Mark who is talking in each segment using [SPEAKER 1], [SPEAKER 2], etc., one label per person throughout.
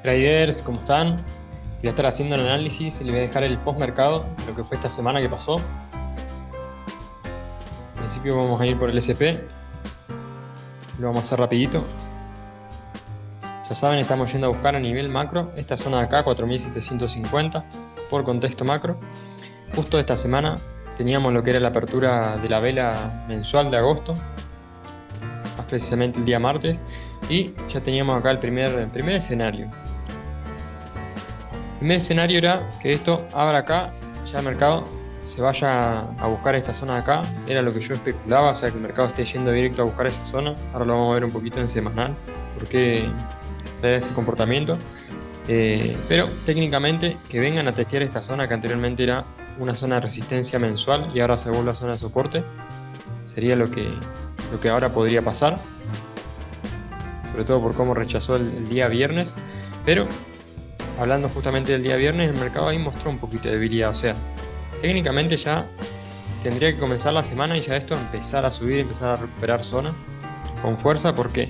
[SPEAKER 1] Traders, ¿cómo están? Voy a estar haciendo un análisis y les voy a dejar el post mercado, lo que fue esta semana que pasó. En principio vamos a ir por el SP, lo vamos a hacer rapidito. Ya saben, estamos yendo a buscar a nivel macro esta zona de acá, 4750, por contexto macro. Justo esta semana teníamos lo que era la apertura de la vela mensual de agosto, más precisamente el día martes, y ya teníamos acá el primer escenario. El primer escenario era que esto abra acá, ya el mercado se vaya a buscar esta zona de acá. Era lo que yo especulaba, o sea que el mercado esté yendo directo a buscar esa zona. Ahora lo vamos a ver un poquito en semanal, porque era ese comportamiento. Pero técnicamente que vengan a testear esta zona que anteriormente era una zona de resistencia mensual y ahora se vuelve a zona de soporte, sería lo que ahora podría pasar, sobre todo por cómo rechazó el día viernes. Pero hablando justamente del día viernes, el mercado ahí mostró un poquito de debilidad, o sea, técnicamente ya tendría que comenzar la semana y ya esto empezar a subir, empezar a recuperar zona con fuerza. ¿Por qué?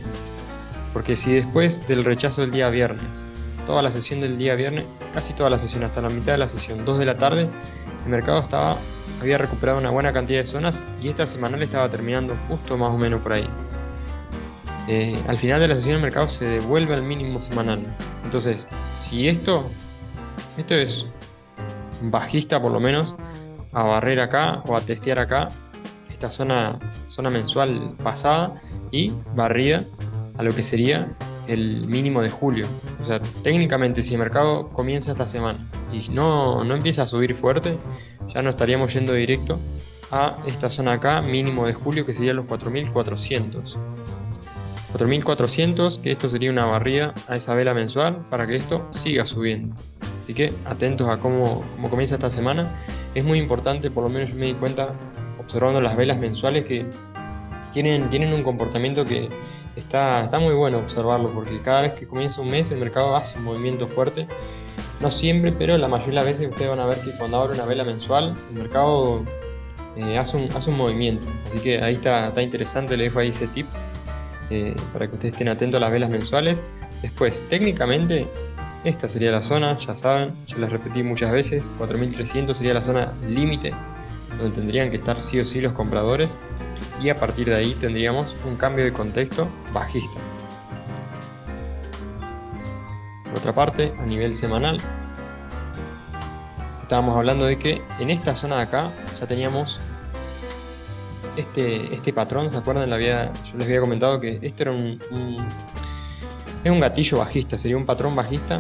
[SPEAKER 1] Porque si después del rechazo del día viernes, toda la sesión del día viernes, casi toda la sesión hasta la mitad de la sesión, 2 de la tarde, el mercado había recuperado una buena cantidad de zonas y esta semanal estaba terminando justo más o menos por ahí. Al final de la sesión el mercado se devuelve al mínimo semanal. Entonces, si esto es bajista, por lo menos a barrer acá o a testear acá esta zona mensual pasada y barrida a lo que sería el mínimo de julio. O sea, técnicamente si el mercado comienza esta semana y no empieza a subir fuerte, ya no estaríamos yendo directo a esta zona acá, mínimo de julio, que sería los 4400. 4400, que esto sería una barrida a esa vela mensual para que esto siga subiendo. Así que atentos a cómo comienza esta semana. Es muy importante, por lo menos yo me di cuenta observando las velas mensuales, que tienen un comportamiento que está muy bueno observarlo, porque cada vez que comienza un mes el mercado hace un movimiento fuerte. No siempre, pero la mayoría de las veces ustedes van a ver que cuando abre una vela mensual el mercado hace un movimiento. Así que ahí está interesante, les dejo ahí ese tip. Para que ustedes estén atentos a las velas mensuales. Después, técnicamente, esta sería la zona, ya saben, yo les repetí muchas veces, 4300 sería la zona límite, donde tendrían que estar sí o sí los compradores, y a partir de ahí tendríamos un cambio de contexto bajista. Por otra parte, a nivel semanal, estábamos hablando de que en esta zona de acá ya teníamos este patrón. ¿Se acuerdan? Yo les había comentado que este era un gatillo bajista, sería un patrón bajista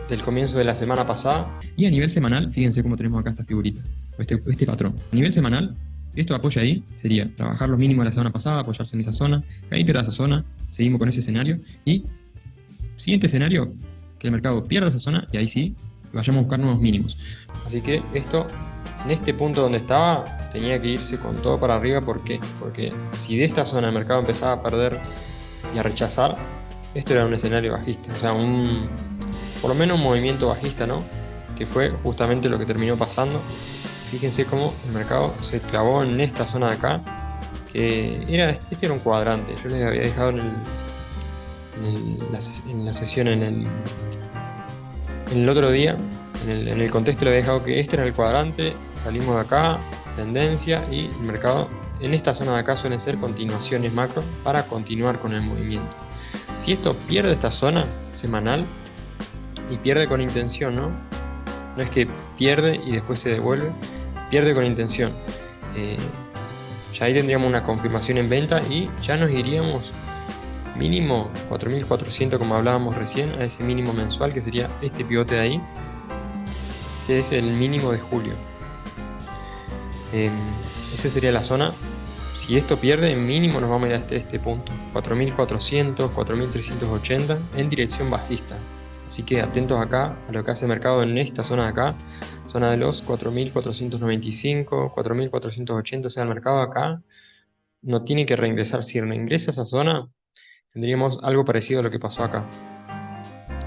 [SPEAKER 1] del comienzo de la semana pasada. Y a nivel semanal, fíjense cómo tenemos acá esta figurita, este patrón. A nivel semanal, esto apoya ahí, sería trabajar los mínimos de la semana pasada, apoyarse en esa zona, ahí pierda esa zona, seguimos con ese escenario, y siguiente escenario, que el mercado pierda esa zona, y ahí sí, vayamos a buscar nuevos mínimos. Así que esto, en este punto donde estaba, tenía que irse con todo para arriba. ¿Por qué? Porque si de esta zona el mercado empezaba a perder y a rechazar, esto era un escenario bajista, o sea, por lo menos un movimiento bajista, ¿no? Que fue justamente lo que terminó pasando. Fíjense cómo el mercado se clavó en esta zona de acá, que este era un cuadrante. Yo les había dejado en la sesión en el otro día, en el contexto le había dejado que este era el cuadrante, salimos de acá, tendencia, y el mercado en esta zona de acá suelen ser continuaciones macro para continuar con el movimiento. Si esto pierde esta zona semanal, y pierde con intención, ¿no? No es que pierde y después se devuelve, pierde con intención. Ya ahí tendríamos una confirmación en venta y ya nos iríamos mínimo 4400, como hablábamos recién, a ese mínimo mensual, que sería este pivote de ahí. Este es el mínimo de julio. Esa sería la zona. Si esto pierde, mínimo nos vamos a ir hasta este punto, 4400, 4380, en dirección bajista. Así que atentos acá a lo que hace el mercado en esta zona de acá, zona de los 4495, 4480, o sea, el mercado acá no tiene que reingresar. Si reingresa a esa zona, tendríamos algo parecido a lo que pasó acá.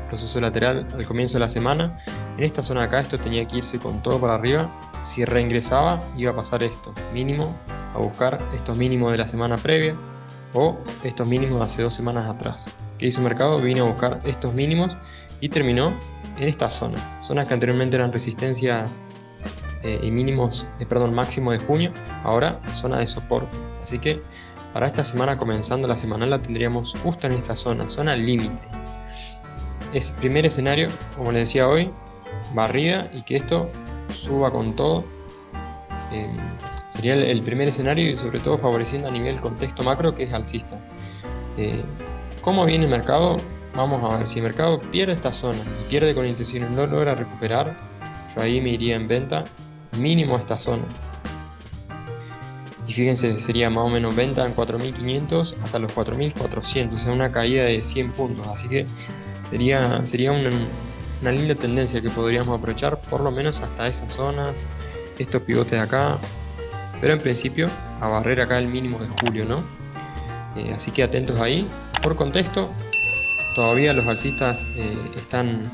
[SPEAKER 1] Proceso lateral al comienzo de la semana. En esta zona de acá esto tenía que irse con todo para arriba. Si reingresaba, iba a pasar esto, mínimo, a buscar estos mínimos de la semana previa o estos mínimos de hace 2 semanas atrás. ¿Qué hizo el mercado? Vino a buscar estos mínimos y terminó en estas zonas que anteriormente eran resistencias y mínimos, máximo de junio, ahora zona de soporte. Así que para esta semana, comenzando la semanal, la tendríamos justo en esta zona límite. Es primer escenario, como les decía hoy, barrida y que esto suba con todo. Sería el primer escenario y sobre todo favoreciendo a nivel contexto macro, que es alcista. ¿Cómo viene el mercado? Vamos a ver, si el mercado pierde esta zona y pierde con intención y no logra recuperar, yo ahí me iría en venta mínimo a esta zona. Y fíjense, sería más o menos venta en 4.500 hasta los 4.400, o sea, una caída de 100 puntos. Así que sería una linda tendencia que podríamos aprovechar por lo menos hasta esas zonas, estos pivotes de acá, pero en principio a barrer acá el mínimo de julio, ¿no? Así que atentos ahí. Por contexto, todavía los alcistas están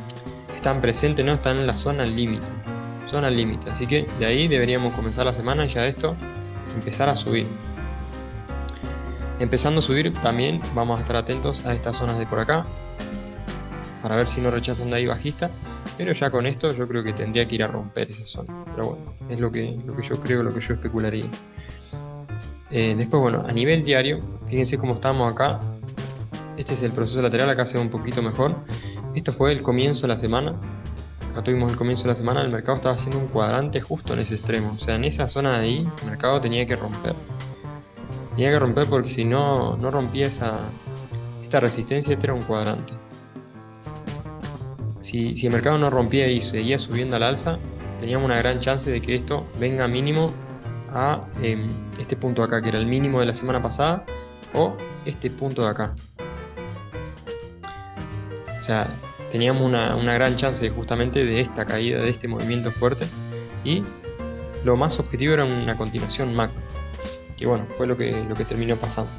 [SPEAKER 1] presentes, ¿no? Están en la zona límite, así que de ahí deberíamos comenzar la semana y ya esto empezar a subir. Empezando a subir también vamos a estar atentos a estas zonas de por acá para ver si no rechazan de ahí bajista, pero ya con esto yo creo que tendría que ir a romper esa zona. Pero bueno, es lo que yo creo, lo que yo especularía. Después, bueno, a nivel diario, fíjense cómo estamos acá. Este es el proceso lateral, acá se ve un poquito mejor. Esto fue el comienzo de la semana. Acá tuvimos el comienzo de la semana, el mercado estaba haciendo un cuadrante justo en ese extremo. O sea, en esa zona de ahí, el mercado tenía que romper. Tenía que romper porque si no rompía esta resistencia, este era un cuadrante. Si el mercado no rompía y seguía subiendo al alza, teníamos una gran chance de que esto venga mínimo a este punto de acá, que era el mínimo de la semana pasada, o este punto de acá. O sea, teníamos una gran chance justamente de esta caída, de este movimiento fuerte, y lo más objetivo era una continuación macro, que bueno, fue lo que terminó pasando.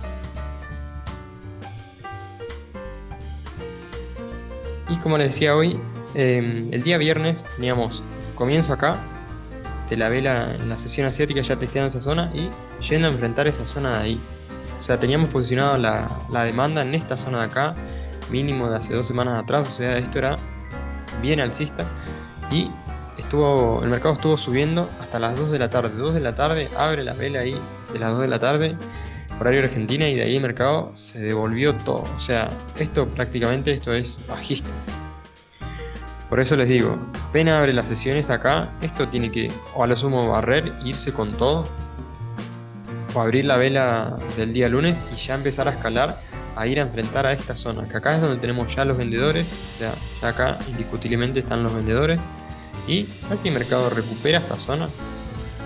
[SPEAKER 1] Y como les decía hoy, el día viernes teníamos comienzo acá de la vela en la sesión asiática, ya testeando esa zona y yendo a enfrentar esa zona de ahí. O sea, teníamos posicionado la demanda en esta zona de acá, mínimo de hace 2 semanas atrás. O sea, esto era bien alcista y el mercado estuvo subiendo hasta las 2 de la tarde. 2 de la tarde abre la vela ahí de las 2 de la tarde, horario Argentina, y de ahí el mercado se devolvió todo. O sea, prácticamente esto es bajista. Por eso les digo, apenas abre las sesiones acá, esto tiene que o a lo sumo barrer, irse con todo, o abrir la vela del día lunes y ya empezar a escalar, a ir a enfrentar a esta zona, que acá es donde tenemos ya los vendedores. O sea, ya acá indiscutiblemente están los vendedores, y ya si el mercado recupera esta zona,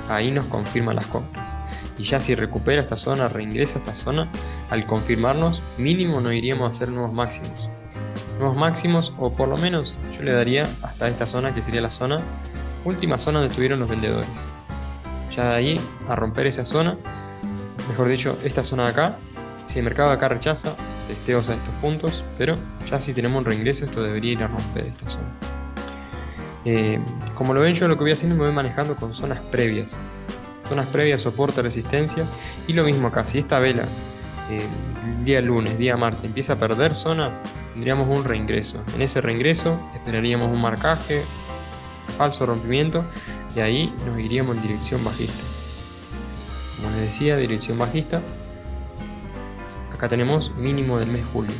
[SPEAKER 1] ahí nos confirma las compras. Y ya si recupera esta zona, reingresa a esta zona, al confirmarnos, mínimo nos iríamos a hacer nuevos máximos, o por lo menos yo le daría hasta esta zona, que sería la última zona donde estuvieron los vendedores. Ya de ahí a romper esa zona, mejor dicho, esta zona de acá. Si el mercado de acá rechaza, testeos a estos puntos, pero ya si tenemos un reingreso, esto debería ir a romper esta zona. Como lo ven, yo lo que voy haciendo, me voy manejando con zonas previas, soporte, resistencia, y lo mismo acá. Si esta vela día lunes, día martes empieza a perder zonas, tendríamos un reingreso. En ese reingreso esperaríamos un marcaje, falso rompimiento, y ahí nos iríamos en dirección bajista. Como les decía, dirección bajista. Acá tenemos mínimo del mes julio,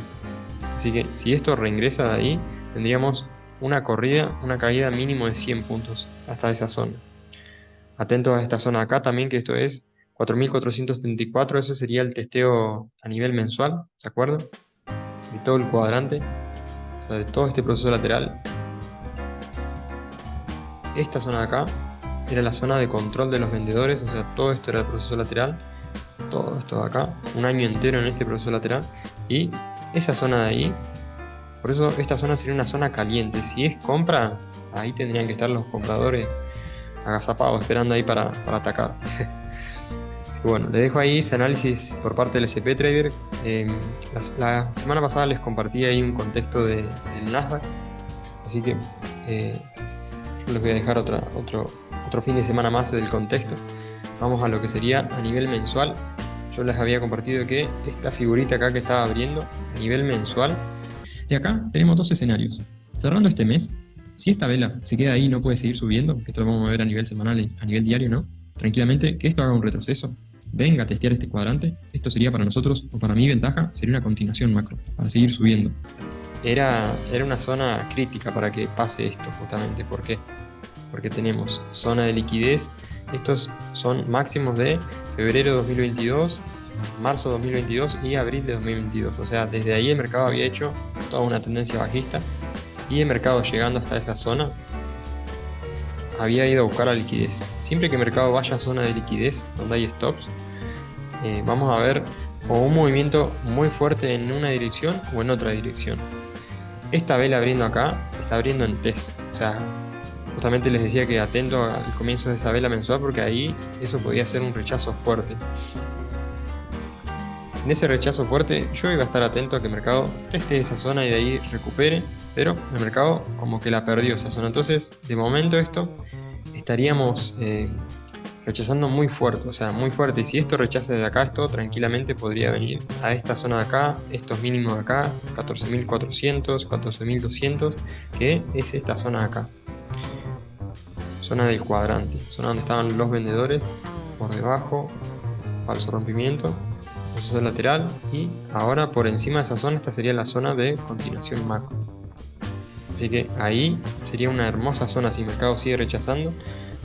[SPEAKER 1] así que si esto reingresa de ahí, tendríamos una caída mínimo de 100 puntos hasta esa zona. Atentos a esta zona de acá también, que esto es 4.474, eso sería el testeo a nivel mensual, ¿de acuerdo? De todo el cuadrante, o sea, de todo este proceso lateral. Esta zona de acá era la zona de control de los vendedores, o sea, todo esto era el proceso lateral, todo esto de acá, un año entero en este proceso lateral, y esa zona de ahí, por eso esta zona sería una zona caliente. Si es compra, ahí tendrían que estar los compradores agazapados, esperando ahí para atacar. Así que bueno, les dejo ahí ese análisis por parte del SP Trader. La semana pasada les compartí ahí un contexto del Nasdaq, así que yo les voy a dejar otro fin de semana más del contexto. Vamos a lo que sería a nivel mensual. yo les había compartido que esta figurita acá que estaba abriendo a nivel mensual, de acá tenemos dos escenarios. Cerrando este mes, si esta vela se queda ahí y no puede seguir subiendo, que esto lo vamos a ver a nivel semanal y a nivel diario, ¿no? Tranquilamente, que esto haga un retroceso, venga a testear este cuadrante, esto sería para nosotros, o para mi ventaja, sería una continuación macro, para seguir subiendo. Era una zona crítica para que pase esto, justamente. ¿Por qué? Porque tenemos zona de liquidez. Estos son máximos de febrero 2022, marzo 2022 y abril de 2022. O sea, desde ahí el mercado había hecho toda una tendencia bajista y el mercado, llegando hasta esa zona, había ido a buscar la liquidez. Siempre que el mercado vaya a zona de liquidez donde hay stops, vamos a ver o un movimiento muy fuerte en una dirección o en otra dirección. Esta vela abriendo acá está abriendo en TES, o sea, justamente les decía que atento al comienzo de esa vela mensual, porque ahí eso podía ser un rechazo fuerte. En ese rechazo fuerte yo iba a estar atento a que el mercado teste esa zona y de ahí recupere, pero el mercado como que la perdió esa zona. Entonces, de momento esto estaríamos rechazando muy fuerte, o sea, muy fuerte. Y si esto rechaza desde acá, esto tranquilamente podría venir a esta zona de acá, estos mínimos de acá, 14.400, 14.200, que es esta zona de acá. Zona del cuadrante, zona donde estaban los vendedores, por debajo, falso rompimiento, proceso lateral, y ahora por encima de esa zona, esta sería la zona de continuación macro. Así que ahí sería una hermosa zona si el mercado sigue rechazando.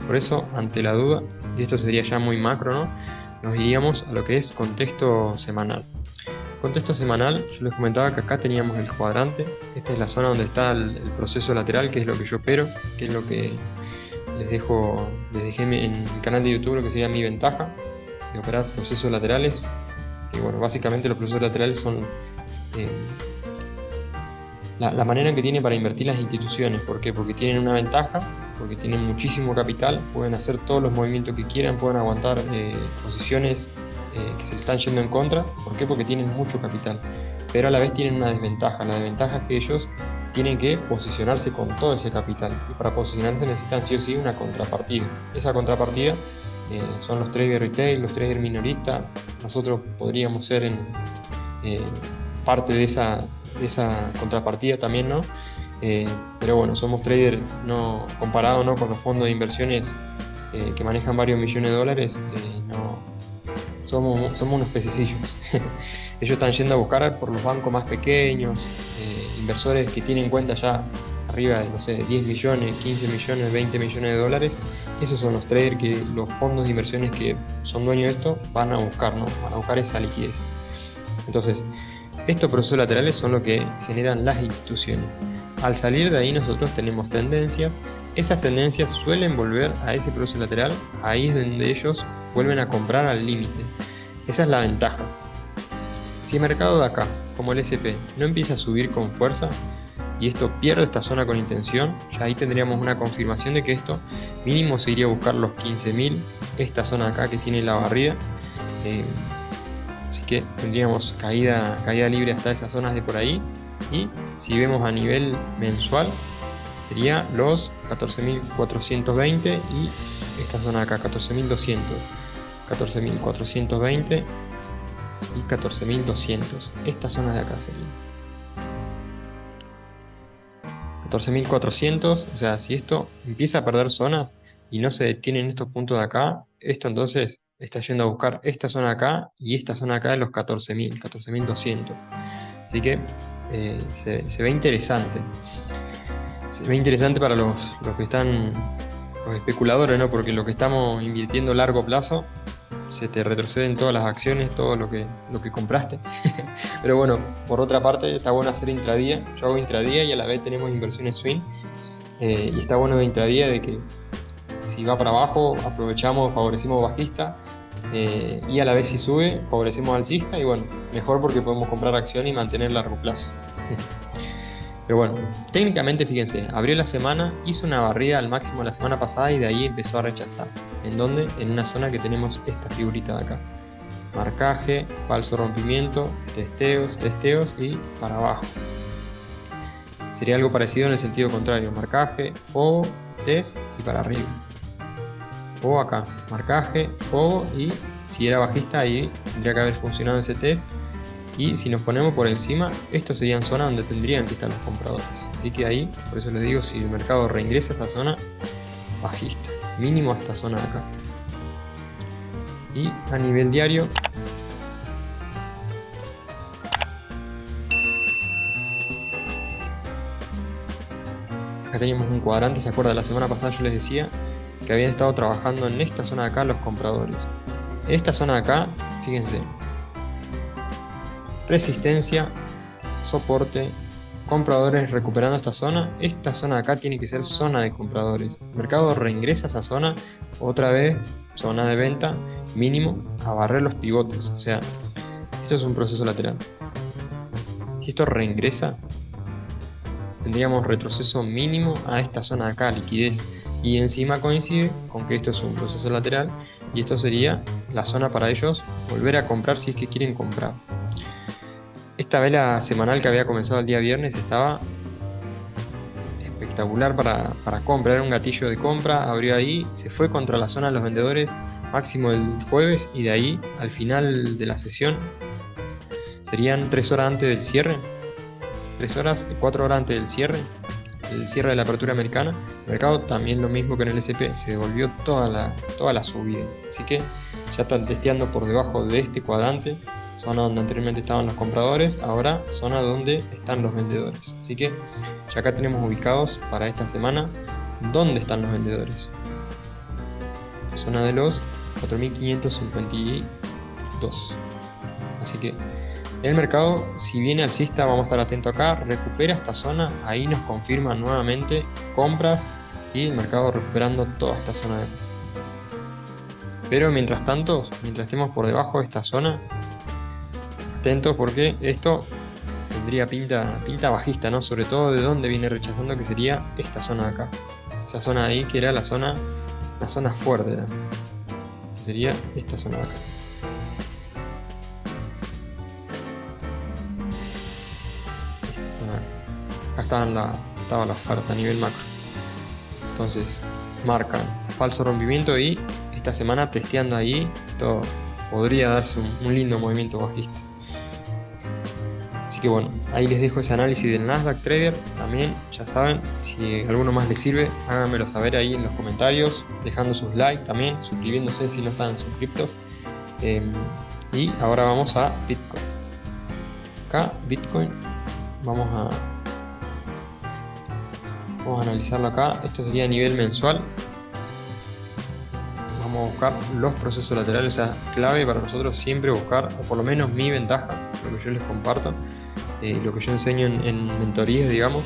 [SPEAKER 1] Por eso, ante la duda, y esto sería ya muy macro, ¿no?, nos iríamos a lo que es contexto semanal. Contexto semanal, yo les comentaba que acá teníamos el cuadrante. Esta es la zona donde está el proceso lateral, que es lo que yo opero, que es lo que les dejé en el canal de YouTube, lo que sería mi ventaja de operar procesos laterales. Que bueno, básicamente los procesos laterales son la manera en que tienen para invertir las instituciones. ¿Por qué? Porque tienen una ventaja, porque tienen muchísimo capital, pueden hacer todos los movimientos que quieran, pueden aguantar posiciones que se le están yendo en contra. ¿Por qué? Porque tienen mucho capital, pero a la vez tienen una desventaja. La desventaja es que ellos tienen que posicionarse con todo ese capital, y para posicionarse necesitan sí o sí una contrapartida. Esa contrapartida son los traders retail, los traders minoristas. Nosotros podríamos ser parte de esa contrapartida también, ¿no? Pero bueno, somos traders no comparado, ¿no?, con los fondos de inversiones que manejan varios millones de dólares. No, somos unos pececillos. Ellos están yendo a buscar por los bancos más pequeños, inversores que tienen cuenta ya arriba de, no sé, 10 millones, 15 millones, 20 millones de dólares. Esos son los traders que los fondos de inversiones que son dueños de esto van a buscar, ¿no? Van a buscar esa liquidez. Entonces, estos procesos laterales son lo que generan las instituciones. Al salir de ahí nosotros tenemos tendencias. Esas tendencias suelen volver a ese proceso lateral. Ahí es donde ellos vuelven a comprar al límite. Esa es la ventaja. Si el mercado de acá, como el S&P, no empieza a subir con fuerza y esto pierde esta zona con intención, ya ahí tendríamos una confirmación de que esto mínimo se iría a buscar los 15.000, esta zona de acá que tiene la barrida. Así que tendríamos caída libre hasta esas zonas de por ahí. Y si vemos a nivel mensual, sería los 14.420 y esta zona de acá, 14.200, 14.420 y 14.200. Esta zona de acá sería 14.400. O sea, si esto empieza a perder zonas y no se detiene en estos puntos de acá, esto entonces está yendo a buscar esta zona de acá y esta zona de acá de los 14.000, 14.200. Así que se ve interesante. Se ve interesante para los que están, los especuladores, ¿no? Porque lo que estamos invirtiendo a largo plazo, se te retroceden todas las acciones, todo lo que compraste. Pero bueno, por otra parte está bueno hacer intradía. Yo hago intradía y a la vez tenemos inversiones swing, y está bueno de intradía de que si va para abajo aprovechamos, favorecemos bajista, y a la vez si sube favorecemos alcista, y bueno, mejor porque podemos comprar acción y mantener largo plazo. Pero bueno, técnicamente fíjense, abrió la semana, hizo una barrida al máximo la semana pasada y de ahí empezó a rechazar. ¿En dónde? En una zona que tenemos esta figurita de acá. Marcaje, falso rompimiento, testeos y para abajo. Sería algo parecido en el sentido contrario: marcaje, fogo, test y para arriba. O acá, marcaje, fogo y si era bajista, ahí tendría que haber funcionado ese test. Y si nos ponemos por encima, estos serían zonas donde tendrían que estar los compradores. Así que ahí, por eso les digo, si el mercado reingresa a esta zona, bajista, mínimo a esta zona de acá. Y a nivel diario, acá teníamos un cuadrante. ¿Se acuerdan? La semana pasada yo les decía que habían estado trabajando en esta zona de acá los compradores. En esta zona de acá, fíjense, resistencia, soporte, compradores recuperando esta zona. Esta zona de acá tiene que ser zona de compradores. El mercado reingresa a esa zona, otra vez zona de venta, mínimo a barrer los pivotes. O sea, esto es un proceso lateral. Si esto reingresa, tendríamos retroceso mínimo a esta zona de acá, liquidez, y encima coincide con que esto es un proceso lateral y esto sería la zona para ellos volver a comprar si es que quieren comprar. Esta vela semanal que había comenzado el día viernes estaba espectacular para compra, era un gatillo de compra, abrió ahí, se fue contra la zona de los vendedores máximo el jueves y de ahí al final de la sesión serían 3 horas antes del cierre, 3 horas, 4 horas antes del cierre, el cierre de la apertura americana. El mercado también lo mismo que en el SP, se devolvió toda la subida, así que ya están testeando por debajo de este cuadrante, zona donde anteriormente estaban los compradores, ahora zona donde están los vendedores. Así que ya acá tenemos ubicados para esta semana dónde están los vendedores. Zona de los 4.552. Así que el mercado, si viene alcista, vamos a estar atentos acá, recupera esta zona, ahí nos confirma nuevamente compras y el mercado recuperando toda esta zona de acá. Pero mientras tanto, mientras estemos por debajo de esta zona, atentos porque esto tendría pinta bajista, ¿no? Sobre todo de donde viene rechazando, que sería esta zona de acá. Esa zona de ahí que era la zona fuerte, ¿no? Que sería esta zona de acá. Esta zona de acá. Acá estaba la oferta a nivel macro. Entonces marcan falso rompimiento y esta semana testeando ahí, esto podría darse un lindo movimiento bajista. Así que bueno, ahí les dejo ese análisis del Nasdaq Trader. También ya saben, si alguno más les sirve, háganmelo saber ahí en los comentarios, dejando sus likes también, suscribiéndose si no están suscriptos. Y ahora vamos a Bitcoin. Acá Bitcoin vamos a analizarlo acá. Esto sería a nivel mensual. Vamos a buscar los procesos laterales, o sea, clave para nosotros siempre buscar, o por lo menos mi ventaja, lo que yo les comparto, lo que yo enseño en mentorías, digamos,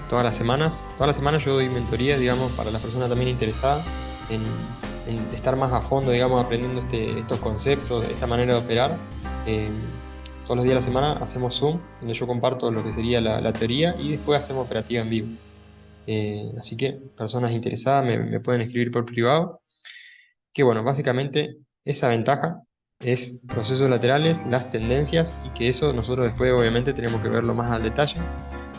[SPEAKER 1] todas las semanas yo doy mentorías, digamos, para las personas también interesadas en estar más a fondo, digamos, aprendiendo estos conceptos, esta manera de operar. Todos los días de la semana hacemos Zoom, donde yo comparto lo que sería la teoría y después hacemos operativa en vivo. Así que personas interesadas me pueden escribir por privado. Que bueno, básicamente esa ventaja es procesos laterales, las tendencias, y que eso nosotros después obviamente tenemos que verlo más al detalle.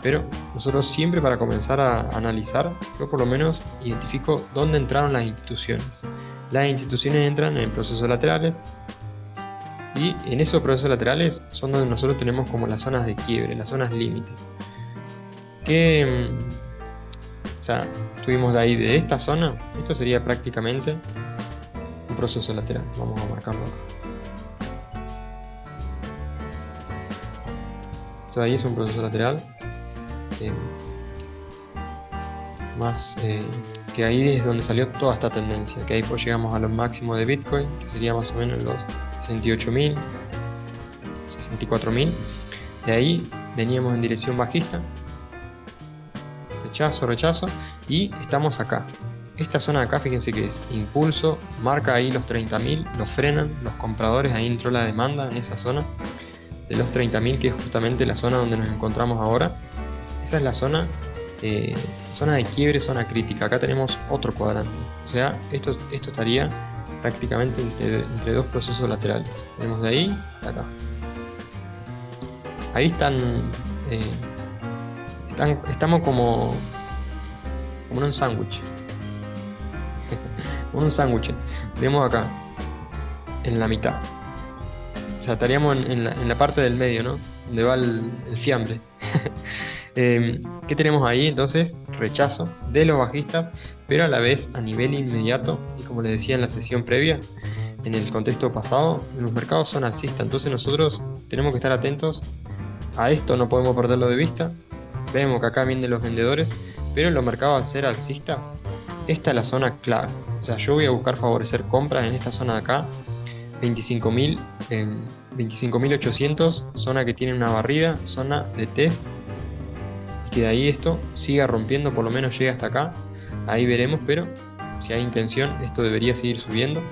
[SPEAKER 1] Pero nosotros siempre, para comenzar a analizar, yo por lo menos identifico dónde entraron las instituciones. Las instituciones entran en procesos laterales y en esos procesos laterales son donde nosotros tenemos como las zonas de quiebre, las zonas límite. O sea, tuvimos de ahí, de esta zona, esto sería prácticamente un proceso lateral. Vamos a marcarlo acá. Esto de ahí es un proceso lateral. Que ahí es donde salió toda esta tendencia, que ahí pues llegamos a los máximos de Bitcoin, que sería más o menos los 68.000, 64.000. De ahí veníamos en dirección bajista, rechazo, y estamos acá. Esta zona de acá, fíjense que es impulso, marca ahí los 30.000, los frenan los compradores, ahí entró la demanda en esa zona de los 30.000, que es justamente la zona donde nos encontramos ahora. Esa es la zona de quiebre, zona crítica. Acá tenemos otro cuadrante, o sea, esto estaría prácticamente entre dos procesos laterales. Tenemos de ahí hasta acá. Ahí estamos como en un sándwich. Un sándwich. Tenemos acá en la mitad. O sea, estaríamos en la parte del medio, ¿no? Donde va el fiambre. ¿Qué tenemos ahí? Entonces, rechazo de los bajistas, pero a la vez a nivel inmediato, y como les decía en la sesión previa, en el contexto pasado, los mercados son alcistas, entonces nosotros tenemos que estar atentos a esto, no podemos perderlo de vista. Vemos que acá vienen los vendedores, pero en los mercados al ser alcistas, esta es la zona clave. O sea, yo voy a buscar favorecer compras en esta zona de acá, 25.000, 25.800, zona que tiene una barrida, zona de test, y que de ahí esto siga rompiendo, por lo menos llegue hasta acá. Ahí veremos, pero si hay intención, esto debería seguir subiendo.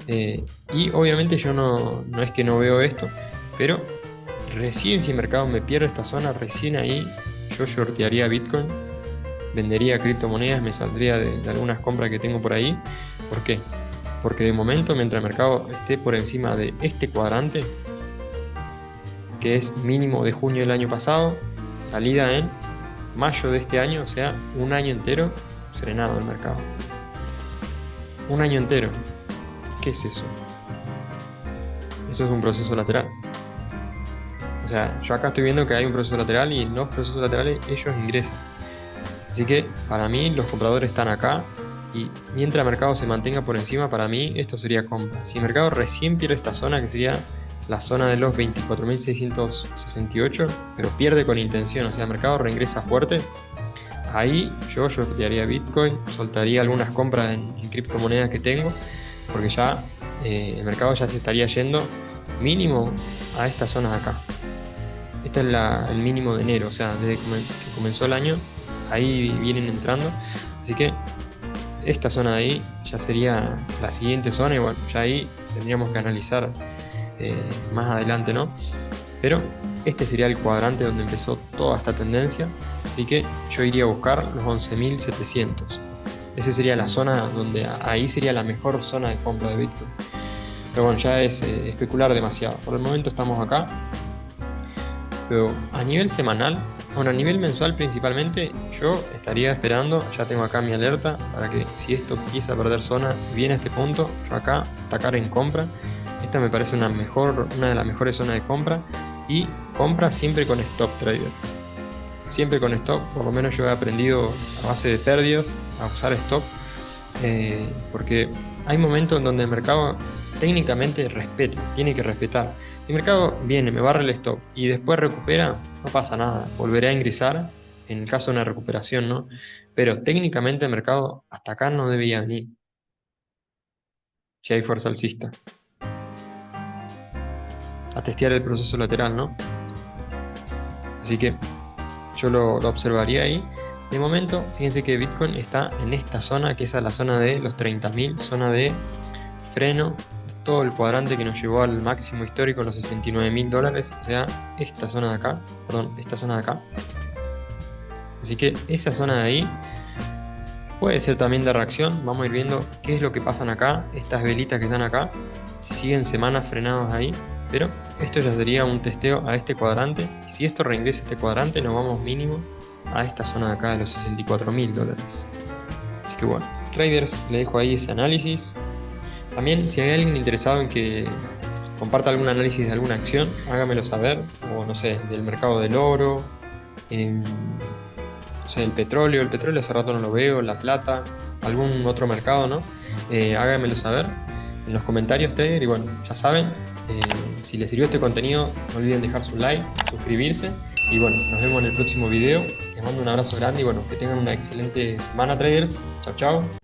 [SPEAKER 1] Y obviamente yo no es que no veo esto, pero recién si el mercado me pierde esta zona, recién ahí yo shortearía Bitcoin, vendería criptomonedas, me saldría de algunas compras que tengo por ahí. ¿Por qué? Porque de momento, mientras el mercado esté por encima de este cuadrante, que es mínimo de junio del año pasado, salida en mayo de este año, o sea, un año entero frenado el mercado. Un año entero. ¿Qué es eso? Eso es un proceso lateral. O sea, yo acá estoy viendo que hay un proceso lateral y en los procesos laterales ellos ingresan. Así que para mí los compradores están acá y mientras el mercado se mantenga por encima, para mí esto sería compra. Si el mercado recién pierde esta zona, que sería la zona de los 24.668, pero pierde con intención, o sea, el mercado reingresa fuerte, ahí yo shortearía Bitcoin, soltaría algunas compras en criptomonedas que tengo, porque ya el mercado ya se estaría yendo mínimo a esta zona de acá. Este es el mínimo de enero, o sea, desde que comenzó el año, ahí vienen entrando. Así que esta zona de ahí ya sería la siguiente zona, y bueno, ya ahí tendríamos que analizar más adelante, ¿no? Pero este sería el cuadrante donde empezó toda esta tendencia, así que yo iría a buscar los 11.700. Esa sería la zona donde ahí sería la mejor zona de compra de Bitcoin. Pero bueno, ya es especular demasiado. Por el momento estamos acá. Pero a nivel semanal, bueno, a nivel mensual principalmente, yo estaría esperando, ya tengo acá mi alerta, para que si esto empieza a perder zona y viene a este punto, yo acá atacar en compra. Esta me parece una de las mejores zonas de compra, y compra siempre con stop trader. Siempre con stop, por lo menos yo he aprendido a base de pérdidas a usar stop, porque hay momentos en donde el mercado técnicamente tiene que respetar. Si el mercado viene, me barra el stop y después recupera, no pasa nada, volveré a ingresar en el caso de una recuperación, ¿no? Pero técnicamente el mercado hasta acá no debería venir si hay fuerza alcista. A testear el proceso lateral, ¿no? Así que yo lo observaría ahí. De momento, fíjense que Bitcoin está en esta zona, que es la zona de los 30.000, zona de freno de todo el cuadrante que nos llevó al máximo histórico, los $69.000, o sea, esta zona de acá, esta zona de acá. Así que esa zona de ahí puede ser también de reacción. Vamos a ir viendo qué es lo que pasan acá, estas velitas que están acá, si siguen semanas frenados ahí, pero esto ya sería un testeo a este cuadrante, y si esto reingresa a este cuadrante, nos vamos mínimo a esta zona de acá de los $64.000. Así que bueno, traders, le dejo ahí ese análisis. También, si hay alguien interesado en que comparta algún análisis de alguna acción, hágamelo saber, o no sé, del mercado del oro, o sea, el petróleo hace rato no lo veo, la plata, algún otro mercado, ¿no? Háganmelo saber en los comentarios, trader, y bueno, ya saben, si les sirvió este contenido, no olviden dejar su like, suscribirse, y bueno, nos vemos en el próximo video. Les mando un abrazo grande y bueno, que tengan una excelente semana, traders. Chao, chao.